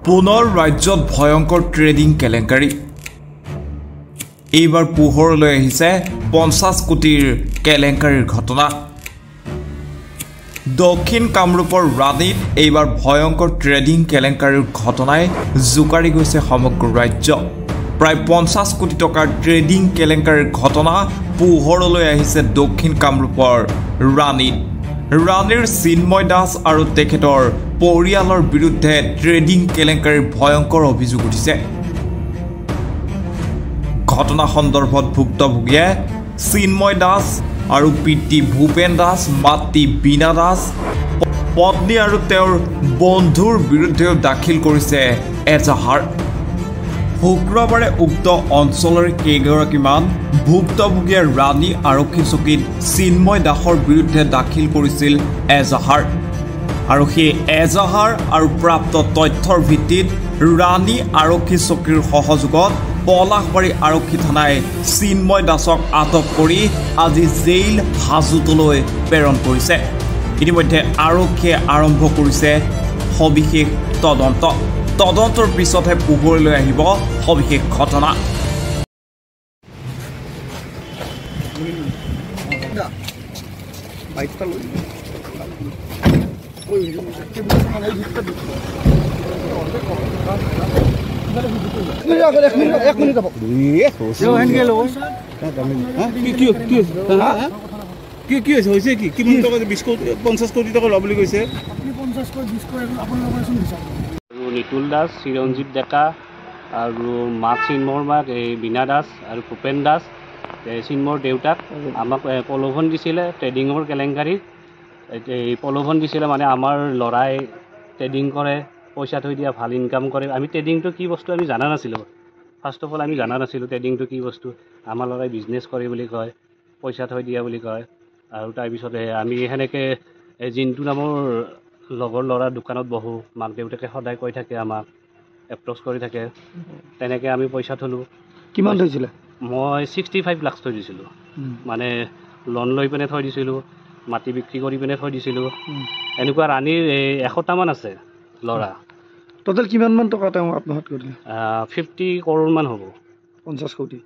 পুনৰ ৰাজ্যত ভয়ংকৰ ট্ৰেডিং কেলেংকাৰী এইবাৰ পোহৰলৈ আহিছে 50 কোটিৰ কেলেংকাৰীৰ ঘটনা দক্ষিণ কামৰূপৰ ৰাণীত এইবাৰ ভয়ংকৰ ট্ৰেডিং কেলেংকাৰীৰ ঘটনাই জুকাৰি গৈছে সমগ্ৰ ৰাজ্য প্ৰায় 50 কোটি টকাৰ ট্ৰেডিং কেলেংকাৰীৰ ঘটনা পোহৰলৈ আহিছে দক্ষিণ কামৰূপৰ ৰাণীত ৰাণীৰ চিন্ময় দাস আৰু তেখেতৰ পৰিয়ালৰ বিৰুদ্ধে ট্ৰেডিং কেলেংকাৰীৰ ভয়ংকৰ অভিযোগ উঠিছে ঘটনা সন্দৰ্ভত ভুক্তভোগীয়ে চিন্ময় দাস আৰু পিতৃ ভূপেন দাস মাতৃ বীণা দাস পত্নী আৰু তেওঁৰ বন্ধুৰ বিৰুদ্ধে দাখিল কৰিছে এজাহাৰ শুক্ৰবাৰে উক্ত অঞ্চলৰ কেইগৰাকীমান ভুক্তভোগীয়ে ৰাণী আৰক্ষী চকীত চিন্ময় দাসৰ বিৰুদ্ধে দাখিল কৰিছিল এজাহাৰ আৰু সেই এজাহাৰ আৰু প্ৰাপ্ত তথ্যৰ ভিত্তিত ৰাণী আৰক্ষী চকীৰ সহযোগত পলাশবাৰী আৰক্ষী থানাই চিন্ময় দাসক আটক কৰি আজি জেইল হাজোতলৈ প্ৰেৰণ কৰিছে ইতিমধ্যে আৰক্ষীয়ে আৰম্ভ কৰিছে সবিশেষ তদন্তৰ পিছতহে পোহৰলৈ আহিব সবিশেষ ঘটনা কি হৈছে কি কিমান টকা 50 কোটি টকা ল'ব বুলি কৈছে নিতুল দাস চিৰঞ্জীৱ ডেকা আৰু মাক চিন্মৰ মাক এই বীণা দাস আৰু ভূপেন দাস চিন্মৰ দেউতাক আমাক প্ৰলোভন দিছিলে ট্ৰেডিঙৰ কেলেংকাৰী এই প্ৰলোভন দিছিলে মানে আমাৰ ল'ৰাই ট্ৰেডিং কৰে পইচা থৈ দিয়া ভাল ইনকাম কৰে আমি ট্ৰেডিংটো কি বস্তু আমি জানা নাছিলোঁ ফাৰ্ষ্ট অফ অল আমি জানা নাছিলোঁ ট্ৰেডিংটো কি বস্তু আমাৰ ল'ৰাই বিজনেছ কৰে বুলি কয় পইচা থৈ দিয়া বুলি কয় আৰু তাৰপিছতে আমি সেনেকৈ জিন্তু নামৰ লগৰ ল'ৰাৰ দোকানত বহোঁ মাক দেউতাকে সদায় কৈ থাকে আমাক এপ্ৰ'চ কৰি থাকে তেনেকৈ আমি পইচা থলোঁ কিমান থৈছিলে মই 65 লাখ থৈ দিছিলোঁ মানে লোন লৈ পিনে থৈ দিছিলোঁ মাটি বিক্ৰী কৰি পিনে থৈ দিছিলোঁ এনেকুৱা ৰাণীৰ 100টামান আছে ল'ৰা টোটেল কিমানমান টকা তেওঁ আত্মসাৎ কৰিলে 50 কৰোৰমান হ'ব 50 কোটি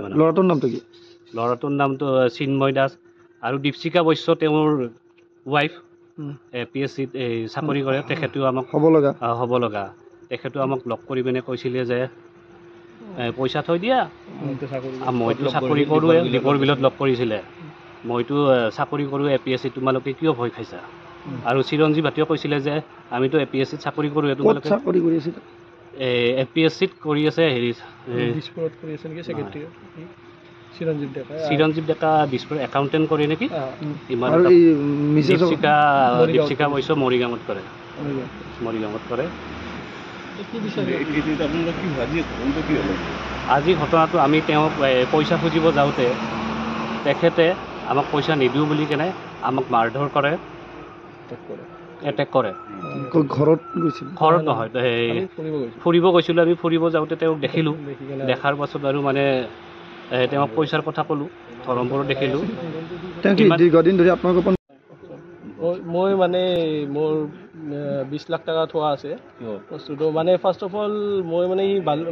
মান ল'ৰাটোৰ নামটো কি ল'ৰাটোৰ নামটো চিন্ময় দাস আৰু দীপশিকা বৈশ্য তেওঁৰ ৱাইফ APSCত চাকৰি কৰে তেখেতেও আমাক হ'ব লগা তেখেতেও আমাক লগ কৰি পিনে কৈছিলে যে পইচা থৈ দিয়া মইতো চাকৰি কৰোঁ দীপৰ বিলত লগ কৰিছিলে মইতো চাকৰি কৰোঁ APSCত তোমালোকে কিয় ভয় খাইছা আৰু চিৰঞ্জীৱ ভাটিও কৈছিলে যে আমিতো APSCত চাকৰি কৰোঁ তোমালোকে চাকৰি কৰি আছিল APSCত কৰি আছে হেৰি দিছপুৰত কৰি আছে নেকি সেক্ৰেটাৰী চিৰঞ্জীৱ ডেকা দিছপুৰ একাউণ্টেণ্ট কৰে নেকি আৰু দীপশিকা বৈশ্য মৰিগাঁৱত কৰে আজি ঘটনাটো আমি তেওঁক পইচা খুজিব যাওঁতে তেখেতে আমাক পইচা নিদিওঁ বুলি কেনে আমাক মাৰধৰ কৰে এটেক কৰে ঘৰত নহয় ফুৰিব গৈছিলোঁ আমি ফুৰিব যাওঁতে তেওঁক দেখিলোঁ দেখাৰ পাছত আৰু মানে তেওঁক পইচাৰ কথা ক'লোঁ ধৰমপুৰত দেখিলোঁ মই মানে মোৰ 20 লাখ টকা থোৱা আছে বস্তুটো মানে ফাৰ্ষ্ট অফ অল মই মানে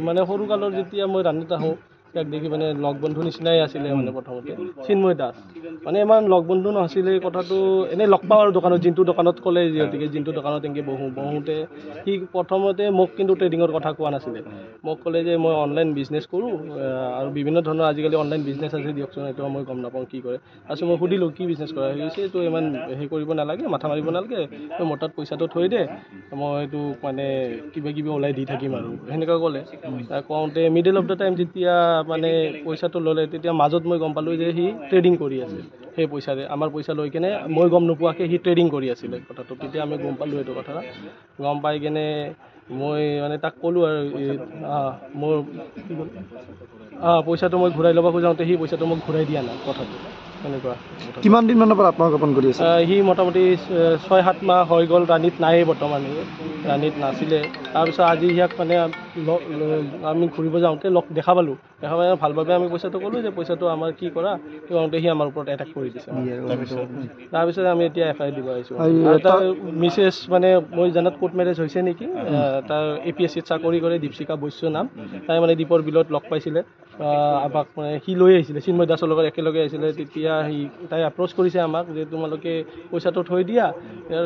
মানে সৰুকালৰ যেতিয়া মই ৰাণীত আহোঁ তাক দেখি মানে লগ বন্ধু নিচিনাই আছিলে মানে প্ৰথমতে চিন্ময় দাস মানে ইমান লগ বন্ধু নাছিলে কথাটো এনেই লগ পাওঁ আৰু দোকানত জিন্তু দোকানত ক'লে যিহেতুকে জিন্তু দোকানত এনেকৈ বহোঁতে সি প্ৰথমতে মোক কিন্তু ট্ৰেডিঙৰ কথা কোৱা নাছিলে মোক ক'লে যে মই অনলাইন বিজনেছ কৰোঁ আৰু বিভিন্ন ধৰণৰ আজিকালি অনলাইন বিজনেছ আছে দিয়কচোন এইটো মই গম নাপাওঁ কি কৰে তাৰপিছত মই সুধিলোঁ কি বিজনেছ কৰা হৈছে এইটো ইমান হেৰি কৰিব নালাগে মাথা মাৰিব নালাগে তই মোৰ তাত পইচাটো থৈ দে মই এইটো মানে কিবা ওলাই দি থাকিম আৰু সেনেকুৱা ক'লে কওঁতে মিডল অফ দ্য টাইম যেতিয়া মানে পইচাটো ল'লে তেতিয়া মাজত মই গম পালোঁ যে সি ট্ৰেডিং কৰি আছে সেই পইচাৰে আমাৰ পইচা লৈ কেনে মই গম নোপোৱাকৈ সি ট্ৰেডিং কৰি আছিলে কথাটো তেতিয়া আমি গম পালোঁ এইটো কথা গম পাই কেনে মই মানে তাক ক'লোঁ আৰু মোৰ পইচাটো মই ঘূৰাই ল'ব খোজাওঁতে সি পইচাটো মোক ঘূৰাই দিয়া নাই কথাটো এনেকুৱা কিমান দিনমানৰ পৰা আত্মগোপন কৰি আছে সি মোটামুটি 6-7 মাহ হৈ গ'ল ৰাণীত নায়েই বৰ্তমান ৰাণীত নাছিলে তাৰপিছত আজি ইয়াক মানে আমি ঘূৰিব যাওঁতে দেখা পালোঁ ভালভাৱে আমি পইচাটো ক'লোঁ যে পইচাটো আমাৰ কি কৰা কওঁতে সি আমাৰ ওপৰত এটেক কৰি দিছে তাৰপিছত আমি এতিয়া FIR দিব আহিছোঁ তাৰ মিছেছ মানে মই জানাত কোৰ্ট মেৰেজ হৈছে নেকি তাৰ APSCত চাকৰি কৰে দীপশিকা বৈশ্য নাম তাই মানে দীপৰ বিলত লগ পাইছিলে আমাক মানে সি লৈ আহিছিলে চিন্ময় দাসৰ লগত একেলগে আহিছিলে তেতিয়া তাই এপ্ৰ'চ কৰিছে আমাক যে তোমালোকে পইচাটো থৈ দিয়া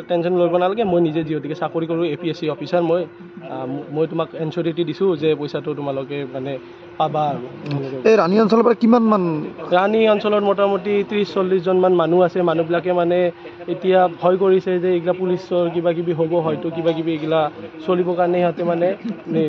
টেনশ্যন ল'ব নালাগে মই নিজে যিহেতুকে চাকৰি কৰোঁ APSC অফিচাৰ মই তোমাক এনচিউৰিটি দিছোঁ যে পইচাটো তোমালোকে মানে পাবা আৰু এই ৰাণী অঞ্চলৰ পৰা কিমান মান ৰাণী অঞ্চলত মোটামুটি 30-40 জনমান মানুহ আছে মানুহবিলাকে মানে এতিয়া ভয় কৰিছে যে এইগিলা পুলিচৰ কিবা কিবি হ'ব হয়তো কিবা কিবি এইগিলা চলিবৰ কাৰণে সিহঁতে মানে